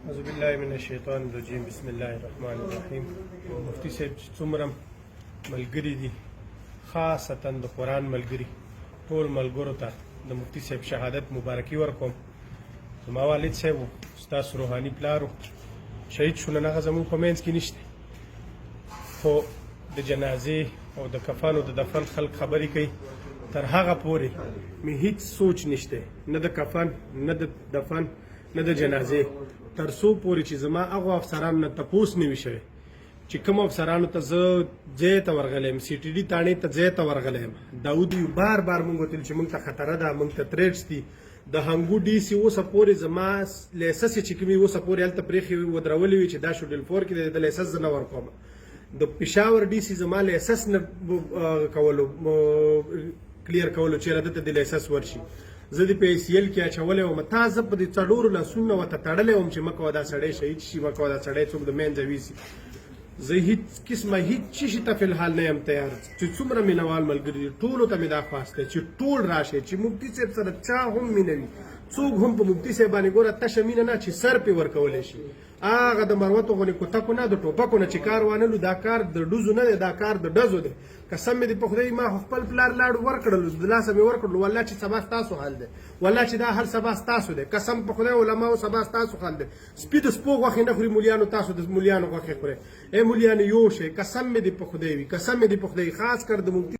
اعوذ بالله من الشیطان الرجیم بسم الله الرحمن الرحیم. مفتی صاحب چې څومره ملګري دي، خاصتا د قرآن ملګري، ټول ملګرو ته د مفتی صاحب شهادت مبارکي ورکوم. زما والد صاحب و، ستاسو روحاني پلار و، شهید شو، نن هغه زموږ په منځ کې نشته، خو د جنازې او د کفن او د دفن خلک خبرې کوي. تر هغه پورې مې هیڅ سوچ نشته، نه د کفن نه د دفن نه د جنازې، تر څو پورې چې زما هغو افسرانو نه تپوس نه وي شوی چې کوم افسرانو ته زه ځای ته ورغلی یم، سی ټي ډي تاڼې ته ځای ته ورغلی یم. داود یو بار بار مونږ وتل چې مونږ ته خطره ده، مونږ ته تریټس دي. د هنګو ډي سي اوسه پورې زما لایسنس چې کومې اوسه پورې هلته پرېښې ودرولې وي چې دا شوډل فور کې د لایسنس زه نه ورکوم. د پېښور ډي سي زما لایسنس نه کولو کلیر کولو چې دته د لایسنس ورشي. زه د پی ای سی ایل کې اچولی وم، تا زه په دې څلورو لاسونه ورته تړلی وم چې مه کوه دا سړی شهید شي، مه کوه دا سړی څوک د منځه ویسي. زه هیڅ قسمه هیڅ شي ته فلحال نه یم تیار. چې څومره مینوال ملګري دي ټولو ته مې دا خواست دی چې ټول راشئ، چې مفتی صاحب سره چا هم مینه وي، څوک هم په مفتی صاحب باندې ګوره تشه مینه نه چې سر پې ورکولی شي. هغه د مروتو غونې کوتکو نه د ټوپکو نه چې کار وانلو، دا کار د ډوزو نه دی، دا کار د ډزو دی. قسم مې دې په خدای ما خپل پلار لاړ ورکړلو، د لاسه مې ورکړلو، والله چې سبا ستاسو حال دی، والله چې دا هر سبا ستاسو دی، قسم په خدای علماو سبا ستاسو حال دی. سپي د سپو غوښې نه خوري، مولیانو تاسو د مولیانو غوښې خورئ. ای مولیانو یو شئ، قسم مې دې په خدای وي، قسم مې دې په خدای، خاص کر د مفتی